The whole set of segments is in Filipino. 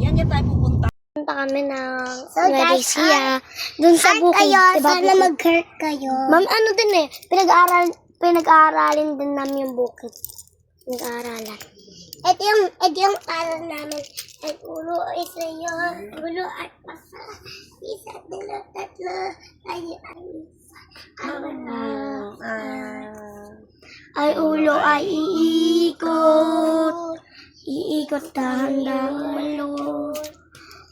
Yan tayo pupunta. Punta kami ng Malaysia. Doon sa bukid. Kayo, Diba, sana mag-hurt kayo. Ma'am, ano din eh. Pinag-aaralin din namin yung bukid. Pinag-aaralan. Ito yung aral namin. At ulo isa yun. Ulo at pasa. Isa, dalawa, tatlo. Ay, Ay, ulo ay iikot. Iikot dahan-dahan malo.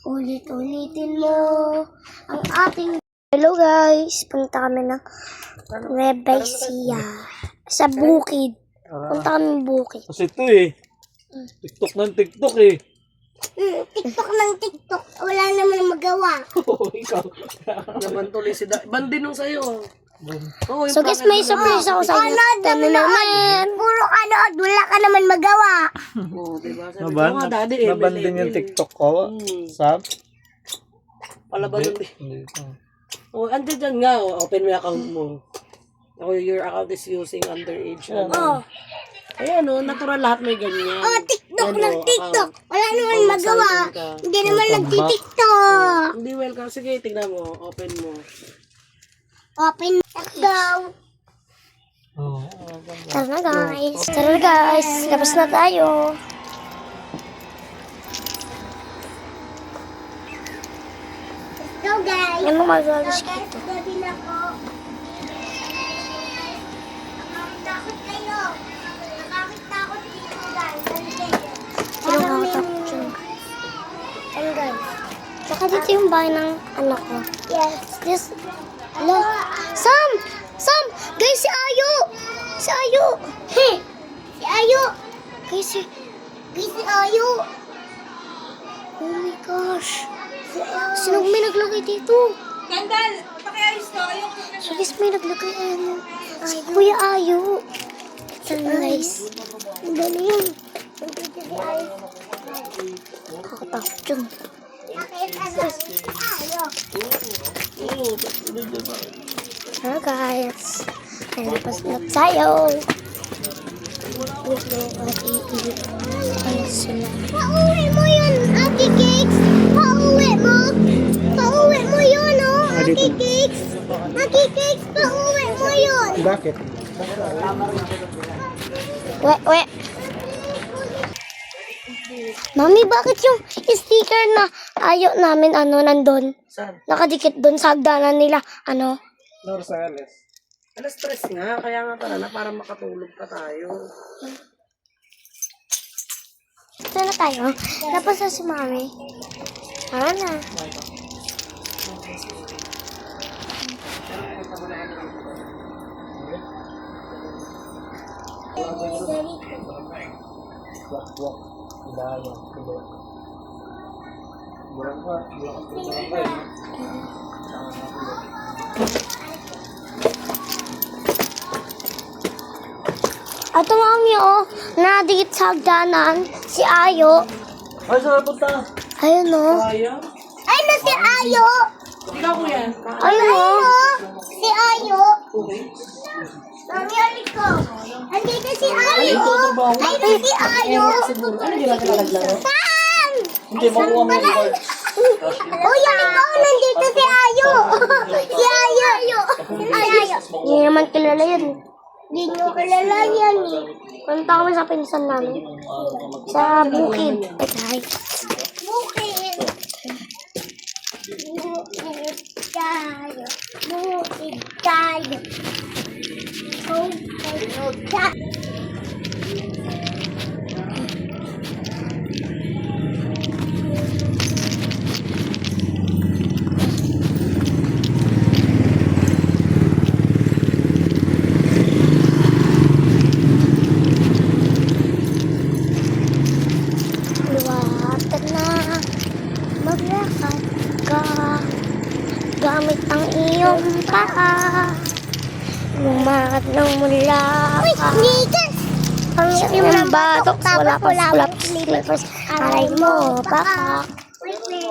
Ulit-ulitin mo ang ating... Hello guys, punta kami ng Malaysia. Sa bukid. Punta kami ng bukid. Kasi ito eh. TikTok ng TikTok eh. TikTok ng TikTok. Wala naman magawa. Ikaw. Naman tuloy si Bandin nung sa'yo. Oh, So guys, may surprise ako sa inyo. Kami naman. Puro kanood. Wala ka naman magawa. Oh, diba? Sabi ko nga, daddy, Naban din yung TikTok ko. Sab? Palaban nun eh. Hindi. Oh, andyan dyan nga. Oh, open mo yung account mo. Oh, your account is using underage. Oh. Ayan o, natural lahat may ganyan. Oh, TikTok Yan, ng oh, TikTok. Wala naman Oh, magawa. excited ka. Hindi naman nagtitiktok. Hindi welcome. Sige, tignan mo. Open mo. Open. Let's go. Tara na guys. Tara na guys. Labas na tayo. Let's go, guys. Ano magalas So, guys, gabi na po. Nakakit kayo. Nakakit dito, guys. Sino kakatakot yun? Ano, guys? Saka dito yung bahay ng anak ko. Yes. This... Lo. Sam! Sam! Guys, si Ayo! Si Ayo! Hey! Si Ayo! Guys, si... Guys, si Ayo! Oh my gosh. Si Ayo! Sino may naglagay dito? Gandal! Pakiayos to. Ayoko. So guys, may naglagay ano. Si Kuya Ayo. Ito na guys. Ang galing. Nandito si Ayo. Kakatakot yun. Nakita na si Ayo. Hello guys. Ay, lapas na tayo. Ay, sila. Pauwi mo yun, Ate Cakes. Pauwi mo. Pauwi mo yun, oh. Ate Cakes. Ate Cakes, pauwi mo yun. Bakit? We. Mami, bakit yung sticker na ayaw namin, nandun? Saan? Nakadikit doon sa hagdanan nila, Lord Sales. Alas 3 nga. Kaya nga tara na para makatulog pa tayo. Ito na tayo. Tapos na si Mami. Tara na. Ito Mami, nadikit sa hagdanan, si Ayo. Ay, saan punta? Ayun Kaya? Ay, na si Ayo. Ikaw ko yan. Ayun Si Ayo. Mami, ulit ko. Andito si Ayo. Ay, na si Ayo. Ano ginagawa naglaro? Sam! Hindi, makuha mo yung cards. Uy, ikaw, nandito si Ayo. Si Ayo. Si Ayo. Hindi naman kilala yun. Hindi nyo kilala yan eh. Punta kami sa pinsan namin. Sa bukid. Ay, guys. Bukid. Bukid tayo. Bukid tayo. Bukid tayo. Luwatan na. Maglakad ka. Gamit ang iyong paa. Lumakad ng mula ka. Sneakers! Ang batok. Wala pa flap slippers. Aray mo, baka. Wait, wait.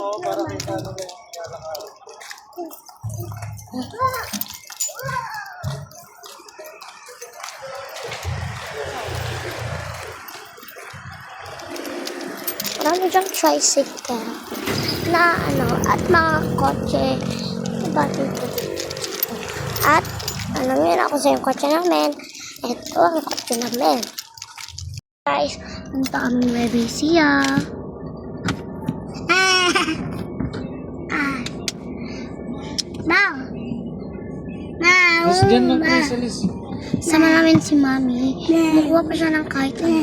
Marami diyang tricycle na ano, at mga kotse. Diba dito? At, yun ako sa yung kotse namin. Ito ang kotse namin. Guys, punta kami Nueva Ecija. Mau. Mau. Mas dyan lang kayo sa list. Sama namin si Mami. Kumukuha pa siya ng kahit ano.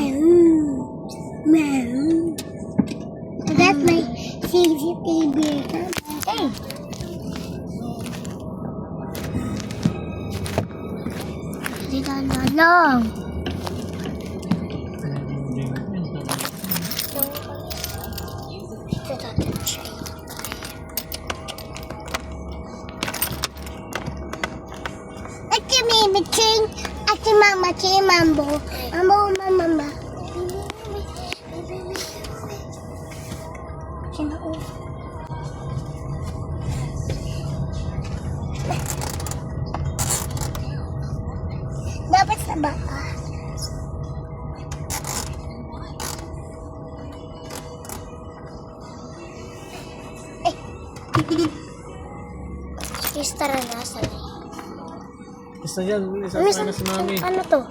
That's my CCTV. Hey. Dito na lang. Ate Mimi Ching. Ate Mama Ching. Mambo. Mama. Dapat sa baka. Please tara na sa Isa yan. Isa na si Mami. Ano to?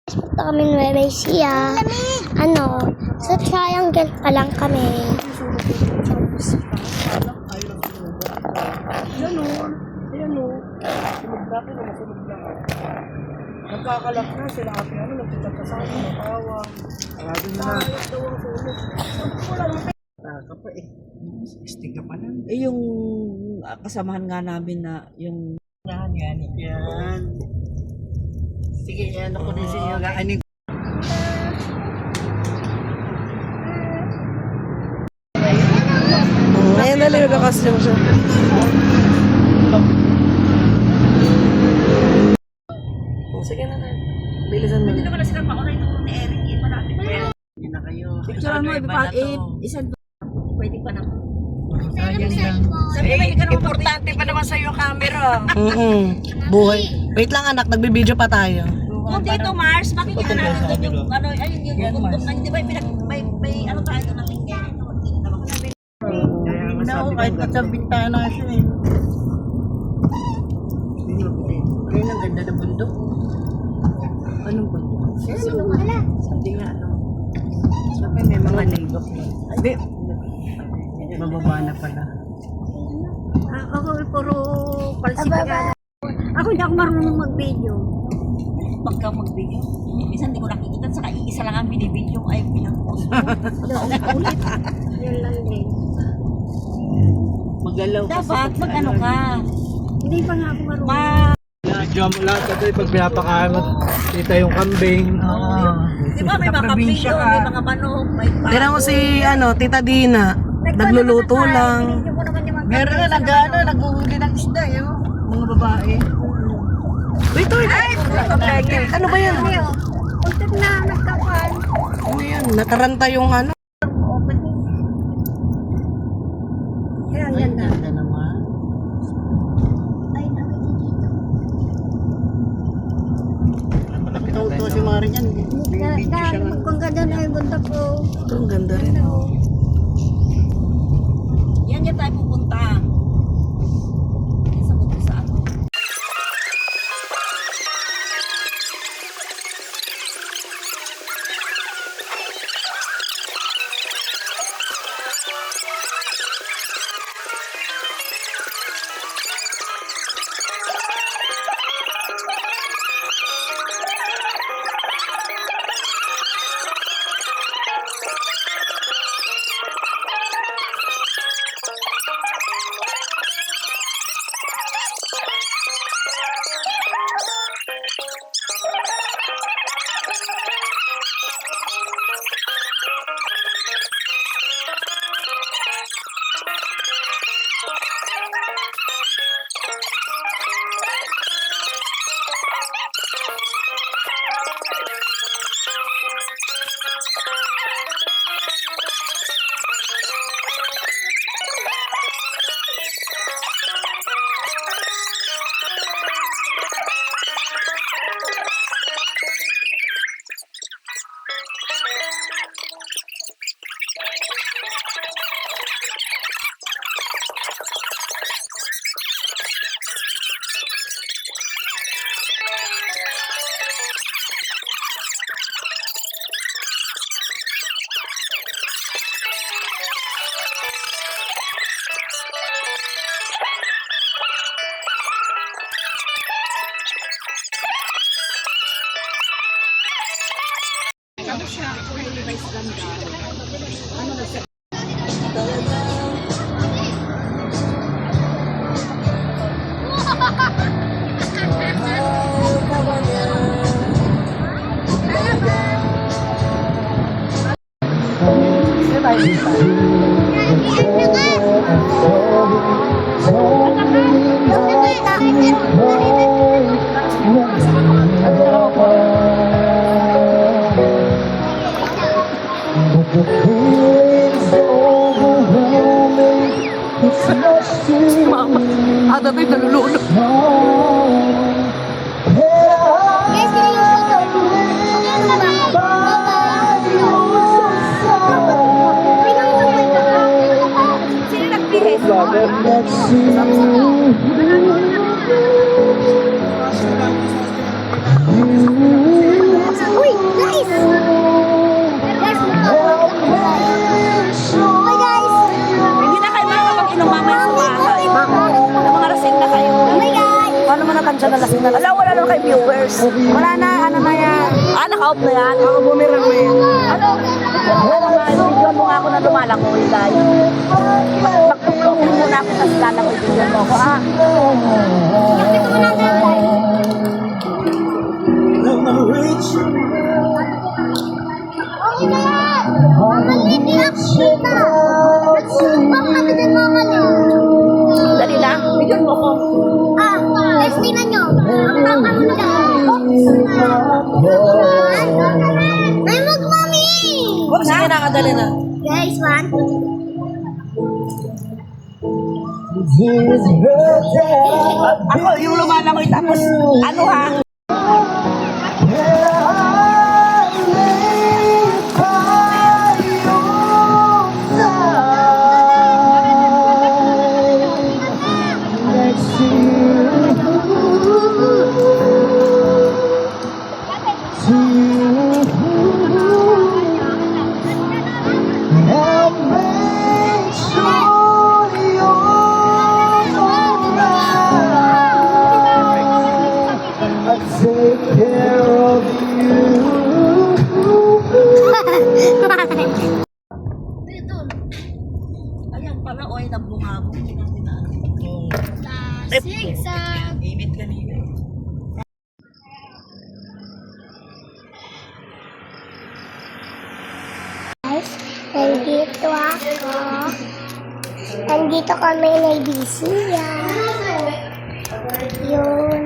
Punta kami Nueva Ecija. Sa triangle pa lang kami. Ayan o. Sunog na masunog na. Nagkakalak na sila ate, nagtitagkasabi, matawa. Sabi na. Daw ang sunog. Kapag Stick ka pa lang. Yung kasamahan nga namin na yung... Yan. Sige, yan ako din sa inyo. Ngayon na lang nagka-costume siya. Sige na na. Bilisan mo. Hindi naman na sila mauna ito ni Eric. Malapit na yan. Hindi na kayo. Picture mo, isa pwede pa na. Importante pa naman sa'yo camera. Buhay. Wait lang anak, nagbibideo pa tayo. Kung dito Mars, makikita natin yung ano, ayun yung bundok na, di ba may ano tayo doon natin kaya ito. Na ako kahit sa bintana siya eh. Ayun ang ganda ng bundok. Anong bundok? Sabi nga ano. Sabi may mga nilok. Hindi. Mababa na pala. Ako puro palsipigan. Ako hindi ako marunong mag-video. Pagka mag-video, minsan hindi ko nakikita, saka isa lang ang binibidyo ay pinag-post ko. Ulit. Yan lang din. Magalaw kasi. Dapat mag-ano ka. Hindi pa nga ako marunong. Medyo mo lahat kasi pag pinapakain mo, kita yung kambing. Di ba may mga kambing doon, may mga manok, may pa. Tira mo si Tita Dina. Nagluluto lang. Meron na nag-uuli ng isda yun. Mga babae. Wait. Ano ba yan? Untik na nagkapal. Ano yan? Nataranta yung ano? Kaya yan na. Ganda naman. Ay, nakita dito. Malapit ako ito si Mari yan. Magpangganda na yung bundok ko. Ito ang ganda rin. Yan yan tayo pupunta. Sa kung saan. na tayo, nalulunod. Guys, sila yung photo. Sino nag-behave? Uy, guys! Guys, Hi, guys! Hindi na kayo makakapag-inom mamaya sa bahay. Ng mga lasing na kayo. Hi, guys! Paano mo nakansya na lasing na lasing? Wala naman kay viewers. Wala na, ano na yan. Naka-off na yan. Ako bumirang na yan. Ano nga, video mo nga ako na lumalangoy, guys. Mag-vlog muna ako, tapos lalangoy video mo ako, ah. Ito mo natin, guys. Oh my God! Maliit na kita! Nagsubak kami ng mga Dali na, video mo ko. guys, tingnan nyo. Ang takang nila. May magmami! Huwag sige nakadali na. Guys, one. Ako, yung lumalangoy, tapos, ano ha? Ayan pala, oy, nabungabong. Zigzag. Init kanina. Guys, nandito ako. Nandito kami na Ibisiya. Yun.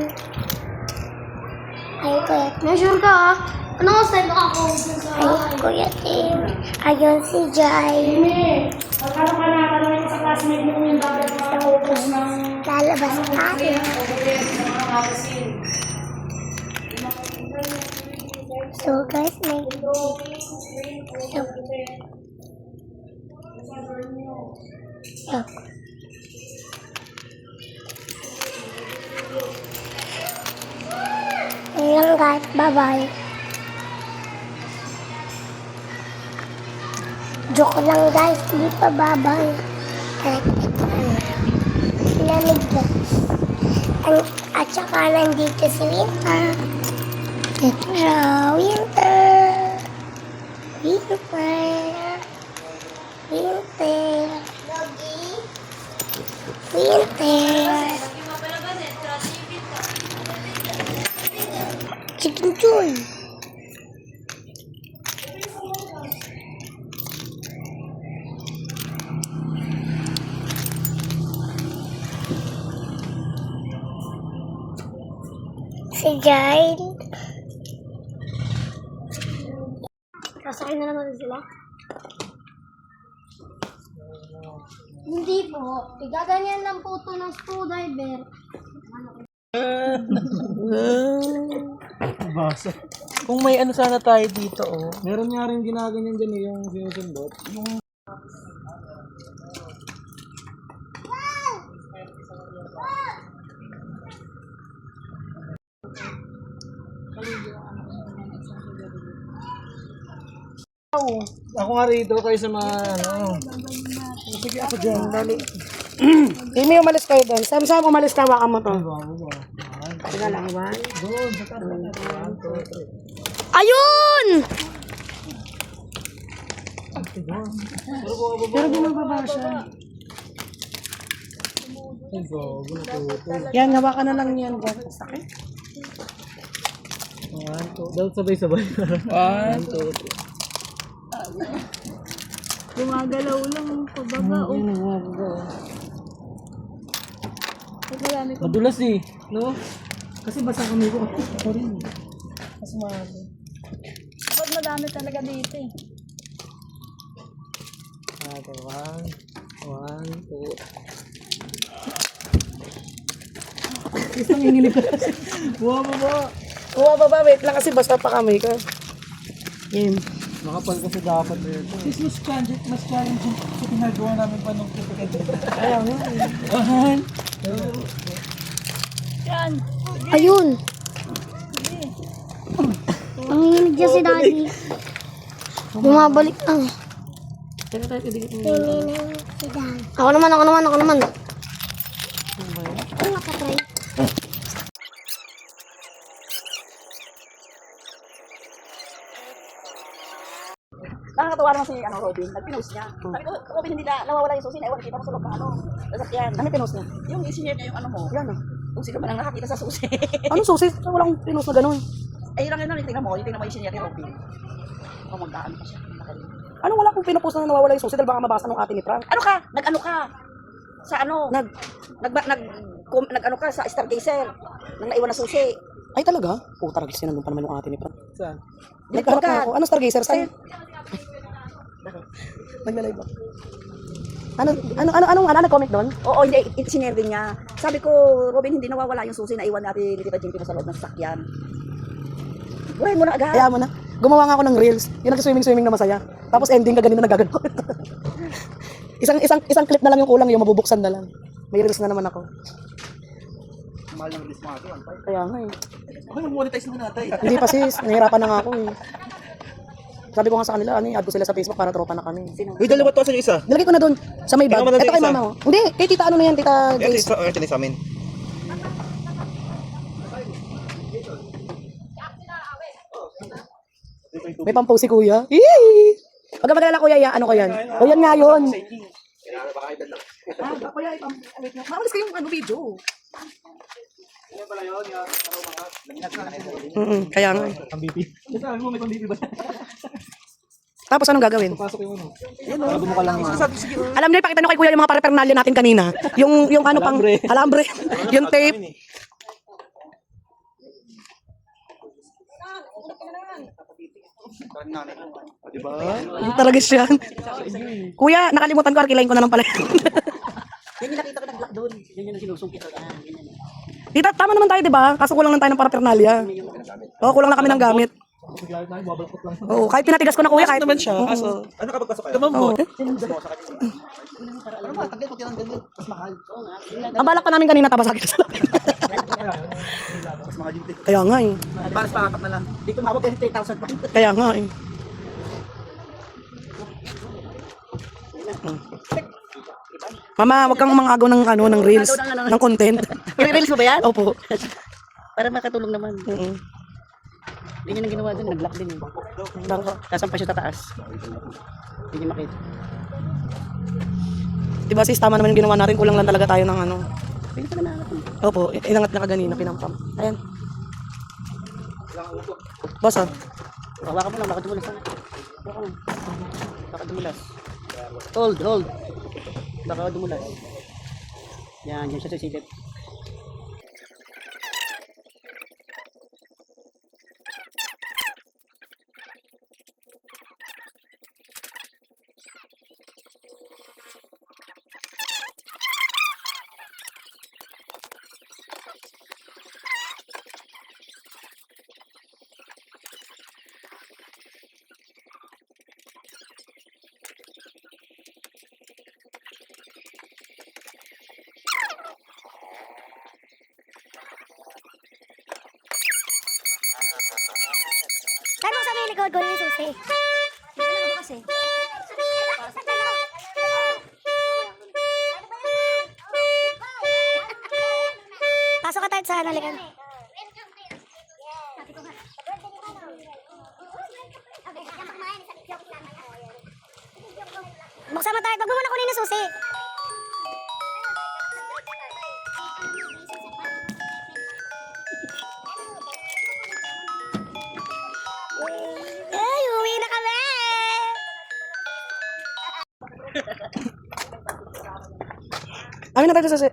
Ay, kuya. Measure ka ah. Anong step ako? Ay, kuya Tim. Ayun si Jai. Magkano ka na tanongin sa classmate mo yung dapat makakopos ng Lalabas tayo. So guys, may... So, Ayun guys, bye-bye. Joke lang guys, hindi pa bye-bye. Lamig na. At saka nandito si Winter. Ito siya, Winter. Winter. Winter. Winter. Chicken Joy. Si Jail. Kasakay na naman sila? Hindi po. Igaganyan lang po ito ng screwdriver. Basa. Kung may ano sana tayo dito, oh. Meron nga rin ginaganyan dyan eh, yung sinusundot. Yung ako nga rito kayo sa mga ano. Sige ako dyan, dali. Hindi umalis kayo doon. Sam, umalis tawa ka mo to. Sige lang, Iwan. Doon, sa taas. Ayun! Pero bumababa siya. Ay, gago na puto. Yan, hawakan na lang yan. Sakit. 1, 2. Daw sabay-sabay. 1, 2, 3. Gumagalaw lang, pabaga, Madulas eh, no? Kasi basta kami ko. Ako rin. Mas mahalo. Kapag madami talaga dito eh. 1, 2. Gusto nanginginig ka kasi. Bumababa, wait lang kasi basta pa kami ka. Game. Makapal kasi dapat dito. This mas challenging sa pinagawa namin pa nung kapatid. Ayaw nga. Ayun. Nanginginig dyan si Daddy. Bumabalik lang. Pero tayo kadikit mo. Nanginginig si Daddy. Ako naman. Ano nga try? Nakakatawa naman si Robin. Nag-pinost niya. Sabi ko, Robin, hindi na nawawala yung susi. Ewan, nakita mo sa loob ng sasakyan. Ano pinost niya? Yung engineer niya yung ano mo. Yan ah. Kung sino man ang nakakita sa susi. Anong susi? Walang pinost na ganun. Ay, yun lang tingnan mo. Yung tingnan mo yung engineer ni Robin. O, magdaan pa siya. Anong wala kong pinopost na nawawala yung susi dahil baka mabasa ng ate ni Frank? Ano ka? Nag-ano ka? Sa ano? Nag-ano ka sa Stargazer. Nang naiwan na susi. Ay talaga? Puta, nagis nandun pa naman yung ate ni Frank. Saan? Nagkahanap ka. na ako. Ano Stargazer? Saan? Nagla-live ako. Ano nag-comment doon? Oo, hindi. Engineer din niya. Sabi ko, Robin, hindi nawawala yung susi na iwan natin ni Tita Jinky mo sa loob ng sasakyan. Buhay mo na agad. Kaya mo na. Gumawa nga ako ng reels. Yung nag-swimming na masaya. Tapos ending ka ganito nagagano. isang clip na lang yung kulang, yung mabubuksan na lang. May reels na naman ako. Mahal ng list mga ito. Kaya nga eh. Okay, mag-monetize naman natin. Hindi pa sis, nahihirapan na nga ako eh. Sabi ko nga sa kanila, add ko sila sa Facebook para tropa na kami. Uy, dalawa to sa isa. Nilagay ko na doon, sa may bag. Ikaw man na Ito kay isa. mama ko. Hindi, kay tita ano na yan, tita Ito Grace. isa, ito sa amin. May pampost si kuya. Yee! Pag magalala kuya, ano ko yan? O yan nga yun. Mamalis kayong ano video. Kaya nga eh. Ang BP. Sabi mo, may pang-BP ba? Tapos anong gagawin? Pasok yung ano. Bago mo ka lang. Alam niyo, ipakita nyo kay kuya yung mga parapernalya natin kanina. Yung ano pang, alambre. Yung tape. Diba? Talaga siya. Kuya, nakalimutan ko, arkilain ko na lang pala. Yan yung nakita ko nag-block doon. Yan yung sinusungkit. Tita, tama naman tayo, di ba? Kaso kulang lang tayo ng parapernalya. Oo, kulang lang kami ng gamit. Oo, kahit pinatigas ko na kuya, kahit naman siya. Kaso, ano kapag pasok kayo? Tamam mo. ang balak pa namin kanina tapos sakit sa lapit. Kaya nga eh. Para sa pangapat na lang. Dito mabot 3,000 pa. Kaya nga eh. Mama, wag kang umangagaw ng ano, ng reels, ng content. I-reels mo ba yan? Opo. Para makatulong naman. Mm. Ganyan ang ginawa doon. Nag-block din. Kasampa siya sa taas. Hindi niya makita. Diba sis, tama naman yung ginawa natin, kulang lang talaga tayo ng ano. Pwede pala na natin. Opo, inangat niya kaganina, pinampam. Ayan. Boss ah. Hawakan mo lang. Baka dumulas lang. Hawakan mo. Baka dumulas. Hold. Baka dumulas. Yan siya sa silip. Saan mo sabi likod ko yung susi? Dito lang ako kasi. Pasok ka tayo sa halikan. Buksan mo tayo. Wag mo muna kunin yung susi. Ay, uwi na kami! Amin na tayo sa